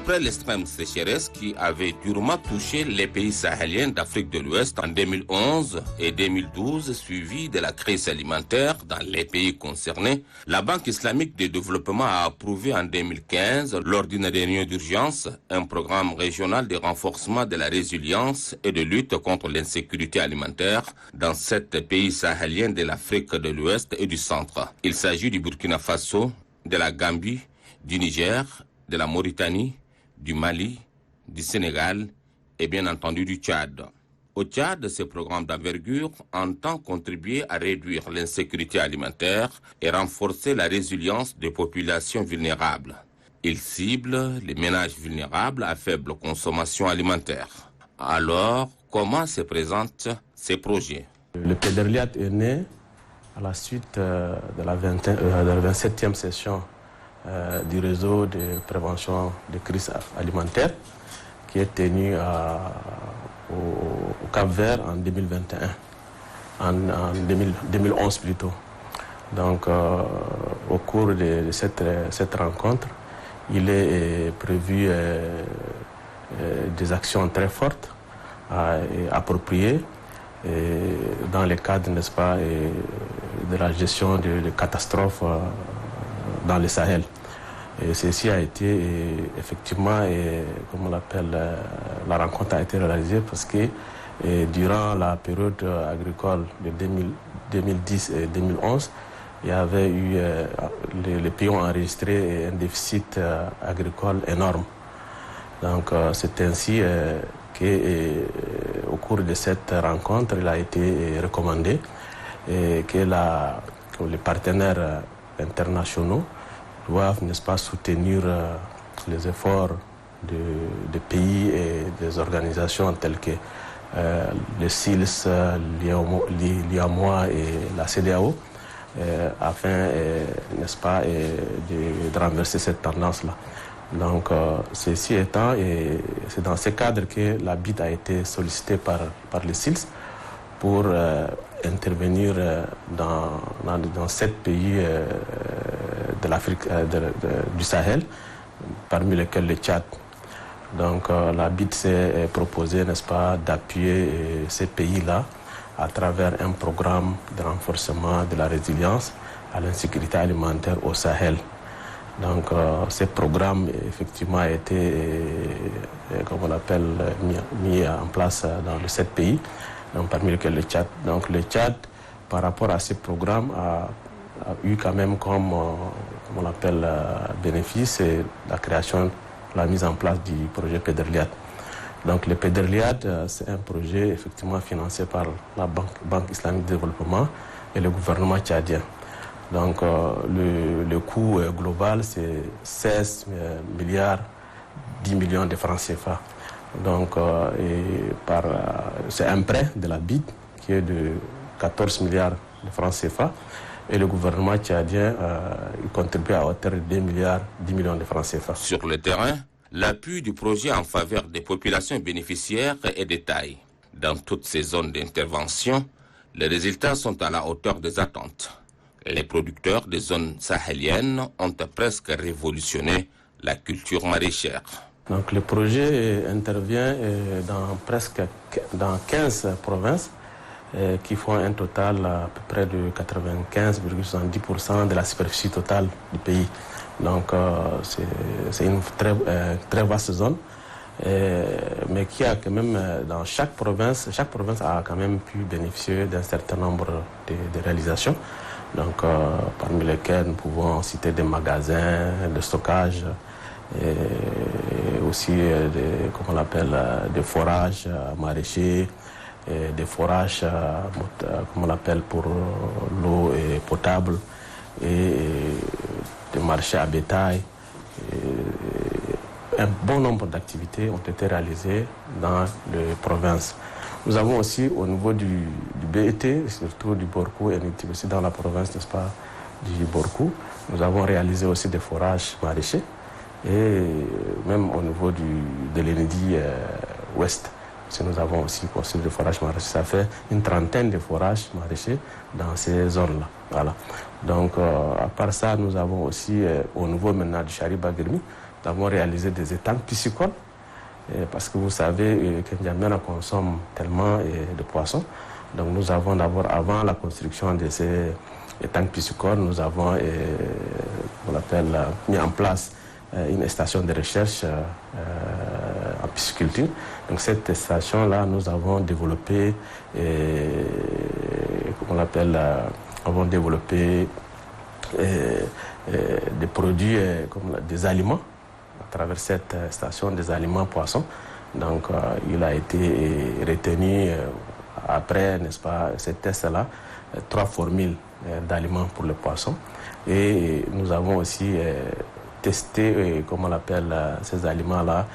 Après l'extrême sécheresse qui avait durement touché les pays sahéliens d'Afrique de l'Ouest en 2011 et 2012, suivi de la crise alimentaire dans les pays concernés, la Banque islamique de développement a approuvé en 2015, lors d'une réunion d'urgence, un programme régional de renforcement de la résilience et de lutte contre l'insécurité alimentaire dans 7 pays sahéliens de l'Afrique de l'Ouest et du Centre. Il s'agit du Burkina Faso, de la Gambie, du Niger, de la Mauritanie, du Mali, du Sénégal et bien entendu du Tchad. Au Tchad, ce programme d'envergure entend contribuer à réduire l'insécurité alimentaire et renforcer la résilience des populations vulnérables. Il cible les ménages vulnérables à faible consommation alimentaire. Alors, comment se présentent ces projets? Le PEDERLIAD est né à la suite de la 27e session du réseau de prévention des crises alimentaires qui est tenu au Cap-Vert en 2021, en 2011 plutôt. Donc au cours de cette rencontre, il est prévu des actions très fortes et appropriées dans le cadre, n'est-ce pas, de la gestion de catastrophes dans le Sahel. Et ceci a été effectivement, comme on l'appelle, la rencontre a été réalisée parce que durant la période agricole de 2010 et 2011, il y avait eu, les pays ont enregistré un déficit agricole énorme. Donc c'est ainsi qu'au cours de cette rencontre, il a été recommandé que les partenaires internationaux doivent, n'est-ce pas, soutenir les efforts de pays et des organisations telles que le SILS, l'IAMOA et la CEDEAO, afin, n'est-ce pas, de renverser cette tendance-là. Donc, ceci étant, c'est dans ce cadre que la BID a été sollicitée par le SILS pour intervenir dans 7 pays de l'Afrique, du Sahel, parmi lesquels le Tchad. Donc la BID s'est proposée, n'est-ce pas, d'appuyer ces pays-là à travers un programme de renforcement de la résilience à l'insécurité alimentaire au Sahel. Donc ce programme effectivement a été, comme on l'appelle, mis en place dans les 7 pays, donc, parmi lesquels le Tchad. Donc le Tchad, par rapport à ce programme, a eu quand même comme on l'appelle, bénéfice la création, la mise en place du projet PEDERLIAD. Donc le PEDERLIAD, c'est un projet effectivement financé par la Banque islamique de développement et le gouvernement tchadien. Donc le coût global, c'est 16 milliards 10 millions de francs CFA. Donc c'est un prêt de la BID qui est de 14 milliards de francs CFA. Et le gouvernement tchadien contribue à hauteur de 2 milliards 10 millions de francs CFA. Sur le terrain, l'appui du projet en faveur des populations bénéficiaires est de taille. Dans toutes ces zones d'intervention, les résultats sont à la hauteur des attentes. Les producteurs des zones sahéliennes ont presque révolutionné la culture maraîchère. Donc le projet intervient dans 15 provinces qui font un total à peu près de 95,70% de la superficie totale du pays. Donc c'est une très vaste zone, mais qui a quand même, dans chaque province a quand même pu bénéficier d'un certain nombre de réalisations. Donc parmi lesquelles nous pouvons citer des magasins de stockage, et aussi comme on l'appelle, des forages maraîchers, des forages, comme on l'appelle, pour l'eau potable, et des marchés à bétail. Un bon nombre d'activités ont été réalisées dans les provinces. Nous avons aussi au niveau du BET, surtout du Borkou, et aussi dans la province, n'est-ce pas, du Borkou, nous avons réalisé aussi des forages maraîchers, et même au niveau de l'Enedi Ouest. Nous avons aussi construit des forages maraîchers. Ça fait une trentaine de forages maraîchers dans ces zones-là. Voilà. Donc, à part ça, nous avons aussi, au niveau maintenant du Chariba Girmi, nous avons réalisé des étangs piscicoles, parce que vous savez que N'Djamena consomme tellement de poissons. Donc nous avons d'abord, avant la construction de ces étangs piscicoles, nous avons mis en place une station de recherche en pisciculture. Donc cette station-là, nous avons développé, des produits, des aliments, à travers cette station, des aliments poissons. Donc il a été retenu, après, n'est-ce pas, ces tests-là, 3 formules d'aliments pour les poissons. Et nous avons aussi testé, ces aliments-là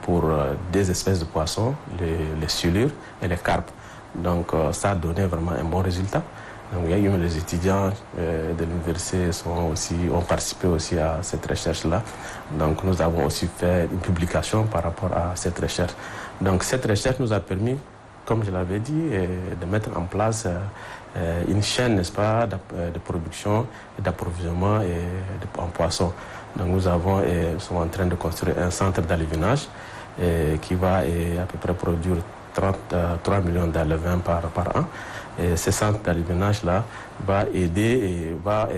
pour des espèces de poissons, les silures et les carpes. Donc ça a donné vraiment un bon résultat. Donc, les étudiants de l'université ont participé aussi à cette recherche-là. Donc nous avons aussi fait une publication par rapport à cette recherche. Donc cette recherche nous a permis, comme je l'avais dit, de mettre en place une chaîne, n'est-ce pas, de production et d'approvisionnement en poissons. Donc nous sommes en train de construire un centre d'alevinage qui va à peu près produire 33 millions d'alevins par an. Et ce centre d'alevinage-là va aider et va,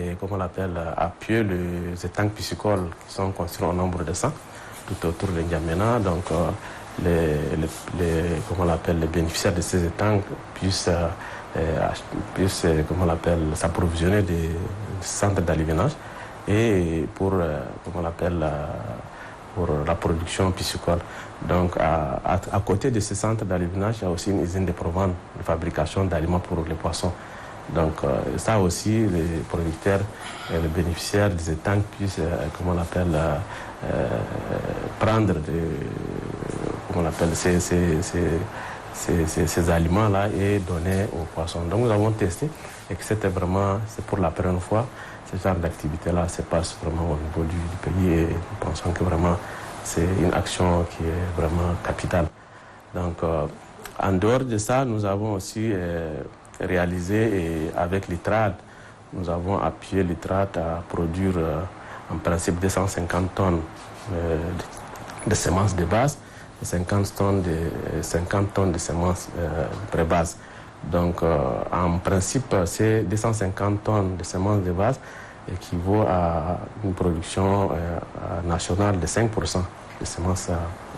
appuyer les étangs piscicoles qui sont construits au nombre de 100 tout autour de N'Djamena. Donc les bénéficiaires de ces étangs puissent s'approvisionner des centres d'alevinage et pour la production piscicole. Donc à côté de ce centre d'alevinage, il y a aussi une usine de provente de fabrication d'aliments pour les poissons. Donc ça aussi, les producteurs et les bénéficiaires des étangs puissent prendre ces aliments-là et donner aux poissons. Donc nous avons testé et que c'est pour la première fois, ce genre d'activité-là se passe vraiment au niveau du pays et nous pensons que vraiment c'est une action qui est vraiment capitale. Donc en dehors de ça, nous avons aussi réalisé avec l'ITRAD, nous avons appuyé l'ITRAD à produire en principe 250 tonnes de semences de base et 50 tonnes de semences pré-base. Donc en principe, ces 250 tonnes de semences de base équivaut à une production nationale de 5% de semences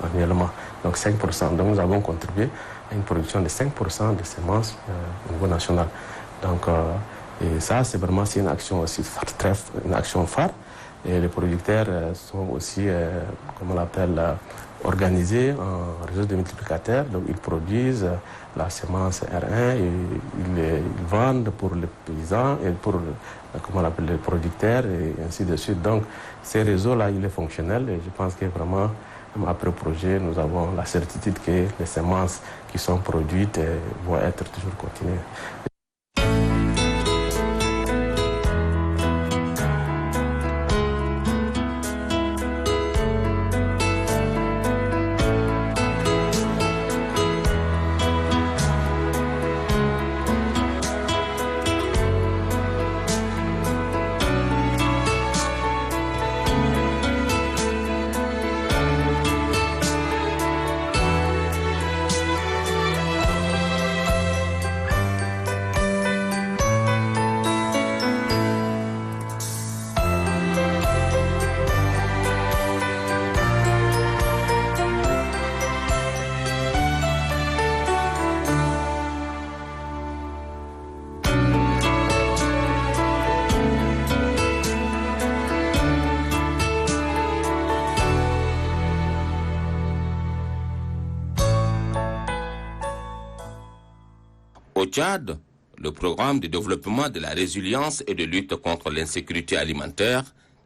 annuellement. Donc 5%. Donc nous avons contribué à une production de 5% de semences au niveau national. Donc et ça, c'est vraiment une action aussi une action phare. Et les producteurs sont aussi, organisés en réseau de multiplicateurs. Donc ils produisent la semence R1 et ils vendent pour les paysans et pour les producteurs et ainsi de suite. Donc ces réseaux-là, il est fonctionnel et je pense que vraiment, après le projet, nous avons la certitude que les semences qui sont produites vont être toujours continuées. Au Tchad, le programme de développement de la résilience et de lutte contre l'insécurité alimentaire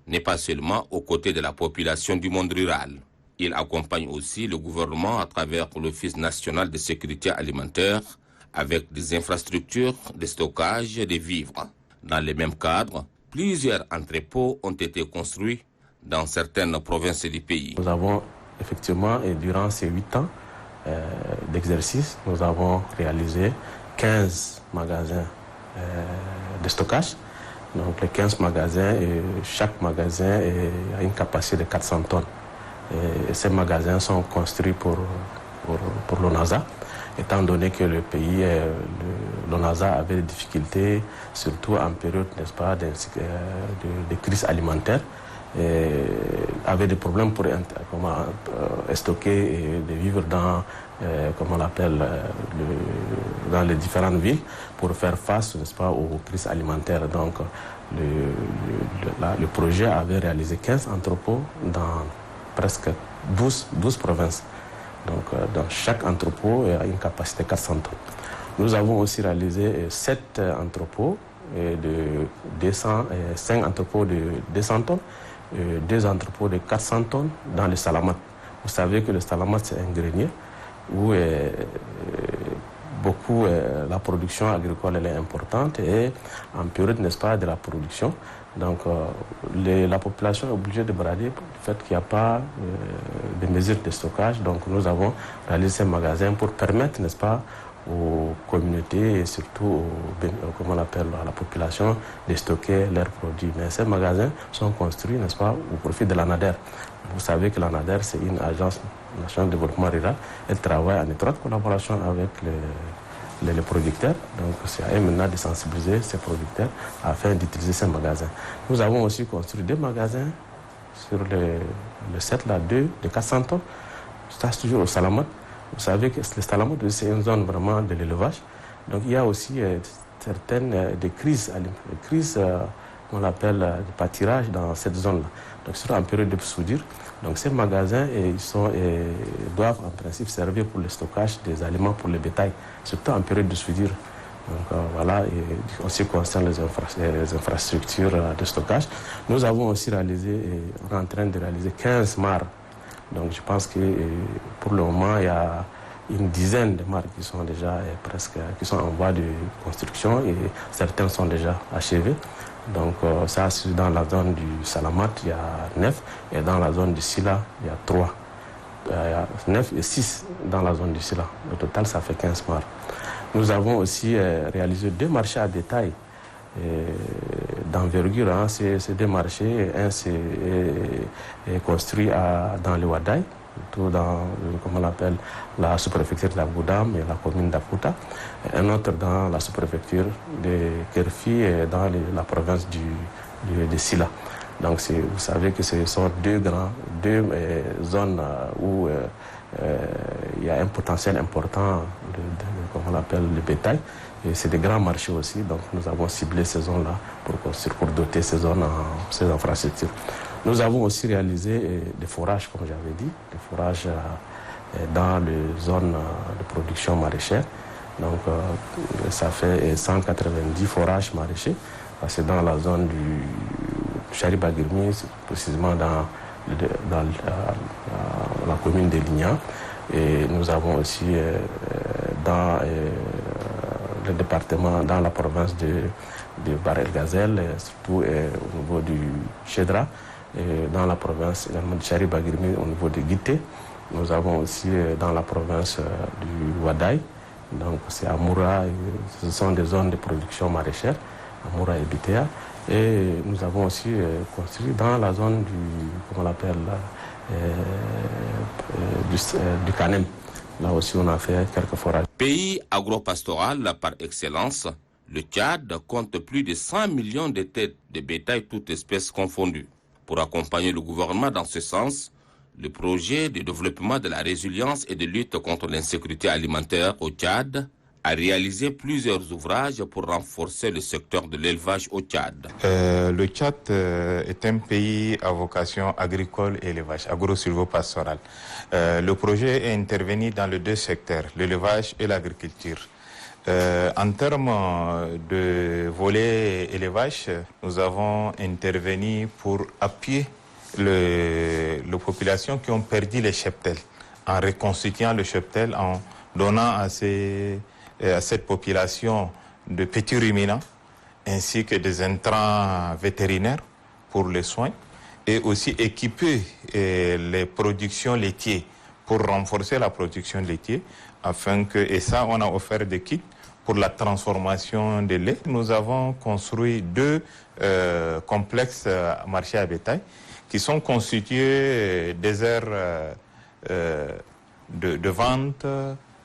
n'est pas seulement aux côtés de la population du monde rural. Il accompagne aussi le gouvernement à travers l'Office national de sécurité alimentaire avec des infrastructures de stockage des vivres. Dans le même cadre, plusieurs entrepôts ont été construits dans certaines provinces du pays. Nous avons effectivement, et durant ces 8 ans d'exercice, nous avons réalisé 15 magasins de stockage Donc les 15 magasins, et chaque magasin a une capacité de 400 tonnes. Et ces magasins sont construits pour l'ONASA, étant donné que le pays, l'ONASA avait des difficultés, surtout en période, n'est-ce pas, de crise alimentaire, et avait des problèmes pour stocker des vivres dans, comment on l'appelle, dans les différentes villes pour faire face, n'est-ce pas, aux crises alimentaires. Donc le projet avait réalisé 15 entrepôts dans presque 12 provinces. Donc, dans chaque entrepôt, il y a une capacité de 400 tonnes. Nous avons aussi réalisé 7 entrepôts de 5 entrepôts de 200 tonnes, 2 entrepôts de 400 tonnes dans le Salamat. Vous savez que le Salamat, c'est un grenier où la production agricole elle est importante et en période, n'est-ce pas, de la production. Donc, la population est obligée de brader du fait qu'il n'y a pas de mesures de stockage. Donc, nous avons réalisé ces magasins pour permettre, n'est-ce pas, aux communautés et surtout comment on appelle, à la population de stocker leurs produits. Mais ces magasins sont construits, n'est-ce pas, au profit de l'ANADER. Vous savez que l'ANADER, c'est une agence nationale de développement rural. Elle travaille en étroite collaboration avec les producteurs. Donc, c'est à eux maintenant de sensibiliser ces producteurs afin d'utiliser ces magasins. Nous avons aussi construit 2 magasins sur le 7, là, 2 de 400 tonnes. Ça, c'est toujours au Salamat. Vous savez que le Salamat, c'est une zone vraiment de l'élevage. Donc, il y a aussi certaines des crises on l'appelle de pâturage dans cette zone-là. Donc, c'est en période de soudure. Donc, ces magasins doivent en principe servir pour le stockage des aliments pour le bétail, surtout en période de soudure. Donc, voilà, et en ce qui concerne les infrastructures de stockage. Nous avons aussi réalisé, on est en train de réaliser 15 mares. Donc, je pense que pour le moment, il y a une dizaine de mares qui sont déjà qui sont en voie de construction et certaines sont déjà achevées. Donc ça, c'est dans la zone du Salamat, il y a 9, et dans la zone du Sila, il y a 3. Il y a 9 et 6 dans la zone du Sila. Au total, ça fait 15 mares. Nous avons aussi réalisé 2 marchés à détail d'envergure. Hein. C'est 2 marchés. Un, c'est construit dans le Wadaï, tout dans, comment on l'appelle, la sous-préfecture de la Goudam et la commune d'Akuta. Un autre dans la sous-préfecture de Kerfi et dans la province de Sila. Donc vous savez que ce sont 2 zones où il y a un potentiel important comment on l'appelle, le bétail. Et c'est des grands marchés aussi. Donc nous avons ciblé ces zones-là pour doter ces zones ces infrastructures. Nous avons aussi réalisé des forages, comme j'avais dit, des forages dans les zones de production maraîchère. Donc, ça fait 190 forages maraîchers. C'est dans la zone du Chari-Bagirmi, précisément dans la commune de Lignan. Et nous avons aussi dans le département, dans la province de Bar-el-Gazel, surtout au niveau du Chedra. Et dans la province également de Chari-Bagirmi au niveau de Guité. Nous avons aussi dans la province du Wadaï, donc c'est Amoura, ce sont des zones de production maraîchère, Amoura et Bitéa. Et nous avons aussi construit dans la zone comment on l'appelle, du Canem. Là aussi on a fait quelques forages. Pays agropastoral par excellence, le Tchad compte plus de 100 millions de têtes de bétail, toutes espèces confondues. Pour accompagner le gouvernement dans ce sens, le projet de développement de la résilience et de lutte contre l'insécurité alimentaire au Tchad a réalisé plusieurs ouvrages pour renforcer le secteur de l'élevage au Tchad. Le Tchad est un pays à vocation agricole et élevage, agro-silvopastoral. Le projet est intervenu dans les 2 secteurs, l'élevage et l'agriculture. En termes de volet élevage, nous avons intervenu pour appuyer les populations qui ont perdu les cheptels, en reconstituant le cheptel, en donnant à cette population de petits ruminants, ainsi que des intrants vétérinaires pour les soins, et aussi équiper les productions laitières pour renforcer la production laitière, et ça, on a offert des kits pour la transformation de lait. Nous avons construit 2 complexes marchés à bétail qui sont constitués des aires de vente,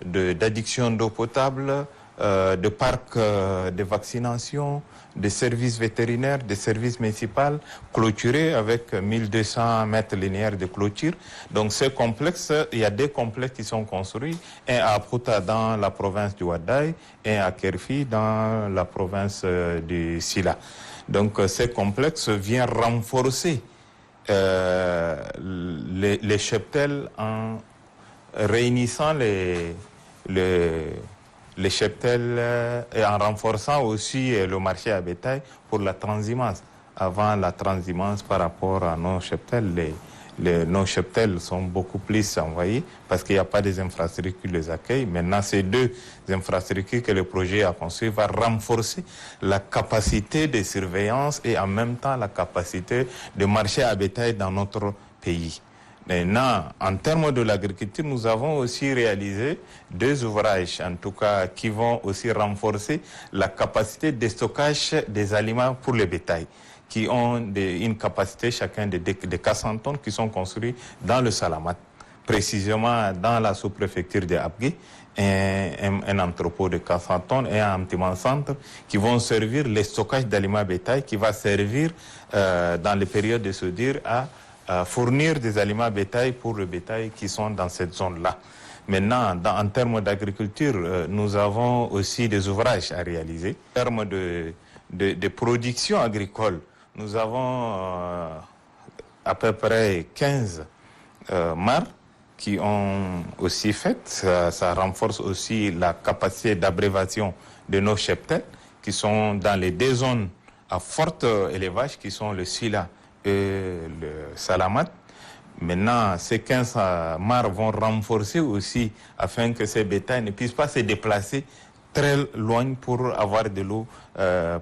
d'adduction d'eau potable, de parcs de vaccination, des services vétérinaires, des services municipaux clôturés avec 1200 mètres linéaires de clôture. Donc ces complexes, il y a 2 complexes qui sont construits, un à Aputa dans la province du Wadaï et un à Kerfi dans la province du Sila. Donc ces complexes viennent renforcer les cheptels en réunissant les cheptels et en renforçant aussi le marché à bétail pour la transhumance. Avant la transhumance par rapport à nos cheptels, nos cheptels sont beaucoup plus envoyés parce qu'il n'y a pas des infrastructures qui les accueillent. Maintenant, ces 2 infrastructures que le projet a construit vont renforcer la capacité de surveillance et en même temps la capacité de marché à bétail dans notre pays. Maintenant, en termes de l'agriculture, nous avons aussi réalisé 2 ouvrages, en tout cas, qui vont aussi renforcer la capacité de stockage des aliments pour le bétail, qui ont une capacité chacun de 400 tonnes qui sont construits dans le Salamat, précisément dans la sous-préfecture de Abgui, un entrepôt de 400 tonnes et un petit centre qui vont servir le stockage d'aliments bétail, qui va servir dans les périodes de soudure à fournir des aliments bétail pour le bétail qui sont dans cette zone-là. Maintenant, en termes d'agriculture, nous avons aussi des ouvrages à réaliser. En termes de production agricole, nous avons à peu près 15 mares qui ont aussi fait. Ça renforce aussi la capacité d'abrévation de nos cheptels qui sont dans les 2 zones à fort élevage qui sont le Sila et le Salamat. Maintenant, ces 15 mares vont renforcer aussi afin que ces bétails ne puissent pas se déplacer très loin pour avoir de l'eau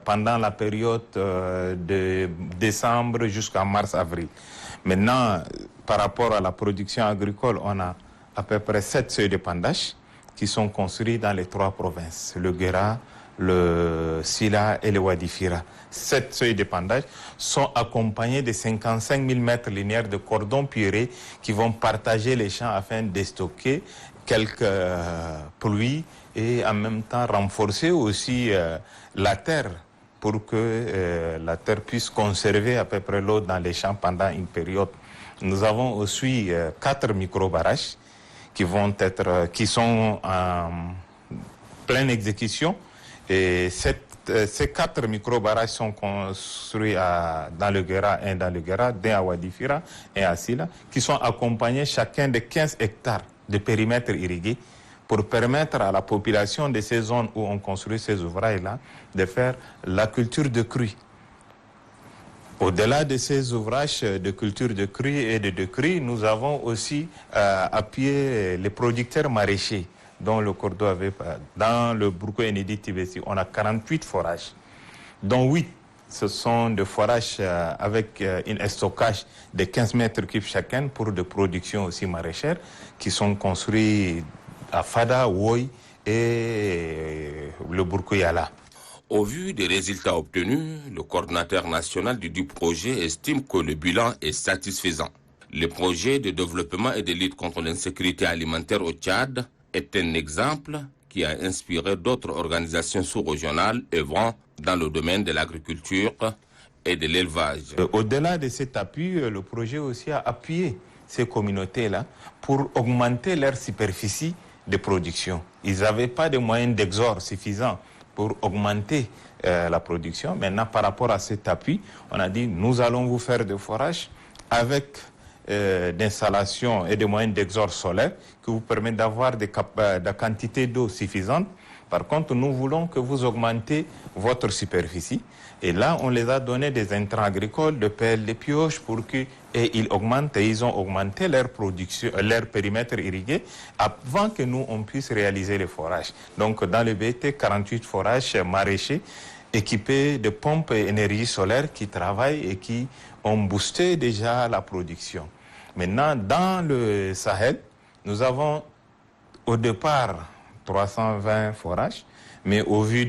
pendant la période de décembre jusqu'à mars-avril. Maintenant, par rapport à la production agricole, on a à peu près 7 seuils d'épandage qui sont construits dans les 3 provinces, le Guéra, le Sila et le Wadifira. 7 seuils d'épandage sont accompagnés de 55 000 mètres linéaires de cordons purés qui vont partager les champs afin de stocker quelques pluies et en même temps renforcer aussi la terre pour que la terre puisse conserver à peu près l'eau dans les champs pendant une période. Nous avons aussi 4 micro-barrages qui sont en pleine exécution. Et ces 4 micro-barrages sont construits dans le Guéra, un dans le Guéra, un à Wadifira, un à Sila, qui sont accompagnés chacun de 15 hectares de périmètre irrigué pour permettre à la population de ces zones où on construit ces ouvrages-là de faire la culture de crues. Au-delà de ces ouvrages de culture de crues et de crues, nous avons aussi appuyé les producteurs maraîchers dont le Cordo avait dans le Bourgo Enedi Tibesi. On a 48 forages, dont 8 ce sont des forages avec un stockage de 15 mètres cubes chacun pour des productions aussi maraîchères qui sont construits à Fada, Woy et le Bourgo Yala. Au vu des résultats obtenus, le coordinateur national du projet estime que le bilan est satisfaisant. Le projet de développement et de lutte contre l'insécurité alimentaire au Tchad est un exemple qui a inspiré d'autres organisations sous-régionales œuvrant dans le domaine de l'agriculture et de l'élevage. Au-delà de cet appui, le projet aussi a appuyé ces communautés-là pour augmenter leur superficie de production. Ils n'avaient pas de moyens d'exor suffisants pour augmenter la production. Maintenant, par rapport à cet appui, on a dit nous allons vous faire des forages avec d'installations et des moyens d'exor solaire qui vous permettent d'avoir des quantités d'eau suffisantes. Par contre, nous voulons que vous augmentez votre superficie. Et là, on les a donné des intrants agricoles, de pelles, de pioches pour qu'ils augmentent. Et ils ont augmenté leur production, leur périmètre irrigué avant que nous, on puisse réaliser les forages. Donc, dans le BT, 48 forages maraîchers équipés de pompes et énergie solaire qui travaillent et qui ont boosté déjà la production. Maintenant, dans le Sahel, nous avons au départ 320 forages, Mais au vu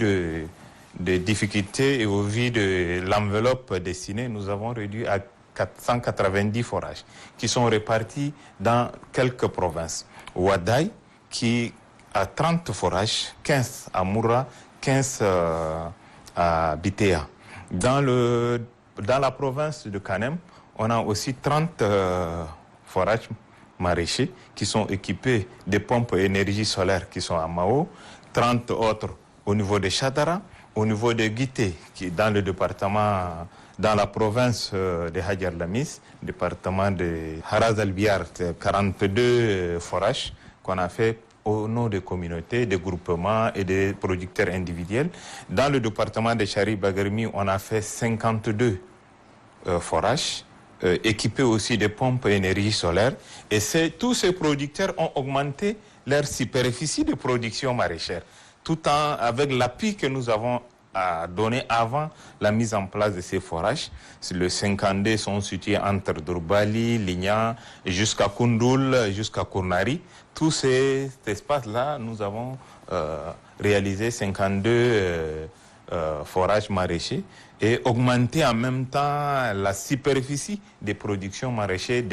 des difficultés et au vu de l'enveloppe destinée, nous avons réduit à 490 forages qui sont répartis dans quelques provinces. Ouaddaï, qui a 30 forages, 15 à Moura, 15 à Bitéa. Dans la province de Kanem, on a aussi 30 forages maraîchers qui sont équipés de pompes énergie solaire qui sont à Mao, 30 autres au niveau de Chadara, au niveau de Guité, qui est dans le département, dans la province de Hadjar Lamis, département de Haraz al-Biar, 42 forages qu'on a fait au nom des communautés, des groupements et des producteurs individuels. Dans le département de Chari-Bagarmi, on a fait 52 forages, équipés aussi de pompes énergie solaire. Et tous ces producteurs ont augmenté leur superficie de production maraîchère, tout avec l'appui que nous avons donné avant la mise en place de ces forages. Le 52 sont situés entre Durbali, Lignan, jusqu'à Koundoul, jusqu'à Kournari. Tous ces espaces-là, nous avons réalisé 52 forages maraîchers et augmenté en même temps la superficie des productions maraîchères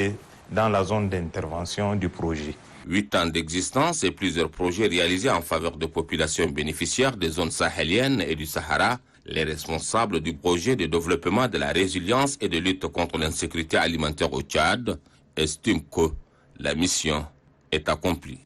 dans la zone d'intervention du projet. 8 ans d'existence et plusieurs projets réalisés en faveur de populations bénéficiaires des zones sahéliennes et du Sahara, les responsables du projet de développement de la résilience et de lutte contre l'insécurité alimentaire au Tchad estiment que la mission est accomplie.